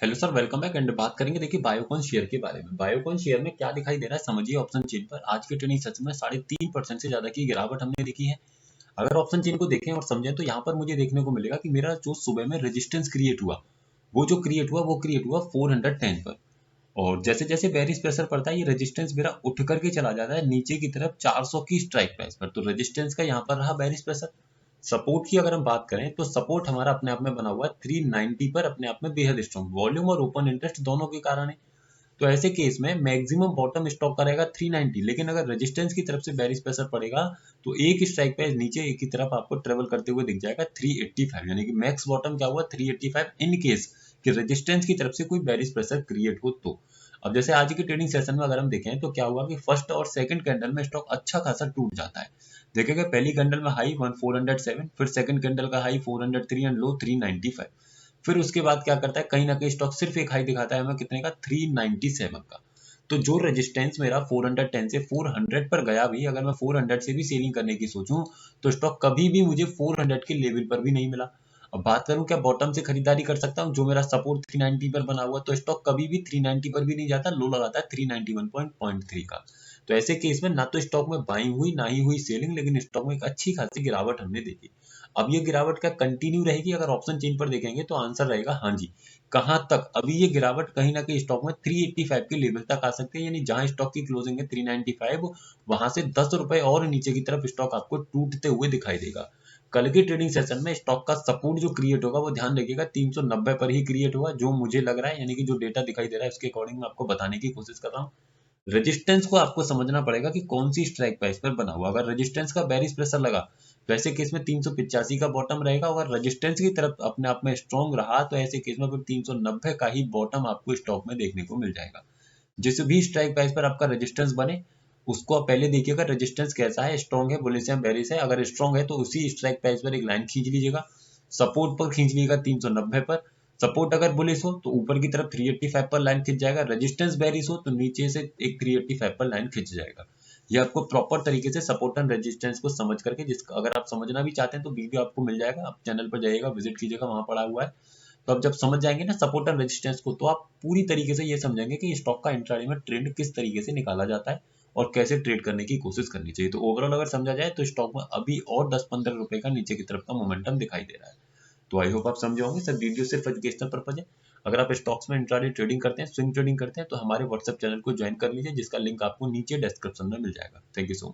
Hello sir, welcome back. And बात करेंगे देखिए बायोकॉन शेयर के बारे में। बायोकॉन शेयर में क्या दिखाई दे रहा है समझिए। ऑप्शन चेन पर आज के ट्रेडिंग सेशन में 3.5% से ज्यादा की गिरावट हमने देखी है। अगर ऑप्शन चेन को देखें और समझें तो यहाँ पर मुझे देखने को मिलेगा कि मेरा जो सुबह में रेजिस्टेंस क्रिएट हुआ वो क्रिएट हुआ 410 पर। और जैसे जैसे बेरिश प्रेशर पड़ता है ये रेजिस्टेंस मेरा उठ करके चला जाता है नीचे की तरफ 400 की स्ट्राइक प्राइस पर। तो रेजिस्टेंस का यहाँ पर रहा बेरिश प्रेशर। सपोर्ट की अगर हम बात करें तो सपोर्ट हमारा अपने आप में बना हुआ है 390 पर, अपने आप में बेहद स्ट्रॉन्ग वॉल्यूम और ओपन इंटरेस्ट दोनों के कारण है। तो ऐसे केस में मैक्सिमम बॉटम स्टॉक का रहेगा 390, लेकिन अगर रेजिस्टेंस की तरफ से बेरिश प्रेशर पड़ेगा तो एक स्ट्राइक प्राइस नीचे एक की तरफ आपको ट्रेवल करते हुए दिख जाएगा 385, यानी कि मैक्स बॉटम क्या हुआ 385 इन केस कि रेजिस्टेंस की तरफ से कोई बेरिश प्रेशर क्रिएट हो तो। अब जैसे आज की ट्रेडिंग सेशन में अगर हम देखें तो क्या हुआ कि फर्स्ट और सेकंड कैंडल में स्टॉक अच्छा खासा टूट जाता है। देखेंगे पहली कैंडल में हाई 1407, फिर सेकंड कैंडल का हाई 403 एंड लो 395। फिर उसके बाद क्या करता है, कहीं ना कहीं स्टॉक सिर्फ एक हाई दिखाता है हमें कितने का 397 का। तो जो रेजिस्टेंस मेरा 410 से 400 पर गया भी, अगर मैं 400 से भी सेलिंग करने की सोचूं तो स्टॉक कभी भी मुझे 400 के लेवल पर भी नहीं मिला। अब बात करूं क्या बॉटम से खरीदारी कर सकता हूं, जो मेरा सपोर्ट 390 पर बना हुआ, तो स्टॉक कभी भी 390 पर भी नहीं जाता, लो लगाता है 391.3 का। तो ऐसे केस में ना तो स्टॉक में बाइंग हुई ना ही हुई सेलिंग, लेकिन स्टॉक में एक अच्छी खासी गिरावट हमने देखी। अब ये गिरावट क्या कंटिन्यू रहेगी? अगर ऑप्शन चेन पर देखेंगे तो आंसर रहेगा हाँ जी। कहां तक? अभी ये गिरावट कहीं ना कहीं स्टॉक में 385 के लेवल तक आ सकते हैं, यानी जहां स्टॉक की क्लोजिंग है 395, वहां से 10 रुपए और नीचे की तरफ स्टॉक आपको टूटते हुए दिखाई देगा। कल के ट्रेडिंग सेशन में स्टॉक का सपोर्ट जो क्रिएट होगा वो ध्यान रखिएगा 390 पर ही क्रिएट होगा, जो मुझे लग रहा है, यानी कि जो डेटा दिखाई दे रहा है उसके अकॉर्डिंग मैं आपको बताने की कोशिश कर रहा हूँ। रेजिस्टेंस को आपको समझना पड़ेगा कि कौन सी स्ट्राइक प्राइस पर बना हुआ। अगर रेजिस्टेंस का बेरिश प्रेशर लगा तो ऐसे केस में 385 का बॉटम रहेगा। अगर रेजिस्टेंस की तरफ अपने आप में स्ट्रॉन्ग रहा तो ऐसे केस में फिर 390 का ही बॉटम आपको स्टॉक में देखने को मिल जाएगा। जिस भी स्ट्राइक प्राइस पर आपका रेजिस्टेंस बने उसको आप पहले देखिएगा रेजिस्टेंस कैसा है, स्ट्रॉन्ग है, बुलिश है, बेरिश है। अगर स्ट्रॉन्ग है तो उसी स्ट्राइक प्राइस पर एक लाइन खींच लीजिएगा, सपोर्ट पर खींच लीजिएगा 390 पर। सपोर्ट अगर बुलिश हो तो ऊपर की तरफ 385 पर लाइन खिंच जाएगा, रेजिस्टेंस बेरिश हो तो नीचे से एक 385 पर लाइन खिंच जाएगा। ये आपको प्रॉपर तरीके से सपोर्ट एंड रेजिस्टेंस को समझ करके, जिसका अगर आप समझना भी चाहते हैं तो वीडियो आपको मिल जाएगा, आप चैनल पर जाइएगा, विजिट कीजिएगा, वहां पड़ा हुआ है। तो आप जब समझ जाएंगे ना सपोर्ट एंड रेजिस्टेंस को, तो आप पूरी तरीके से ये समझेंगे कि स्टॉक का इंट्राडे में ट्रेंड किस तरीके से निकाला जाता है और कैसे ट्रेड करने की कोशिश करनी चाहिए। तो ओवरऑल अगर समझा जाए तो स्टॉक में अभी और 10-15 रुपए का नीचे की तरफ का मोमेंटम दिखाई दे रहा है। तो आई होप आप समझे होंगे। सर वीडियो सिर्फ एजुकेशनल पर्पज है। अगर आप स्टॉक्स में इंट्राडे ट्रेडिंग करते हैं, स्विंग ट्रेडिंग करते हैं, तो हमारे व्हाट्सएप चैनल को ज्वाइन कर लीजिए, जिसका लिंक आपको नीचे डिस्क्रिप्शन में मिल जाएगा। Thank you so much.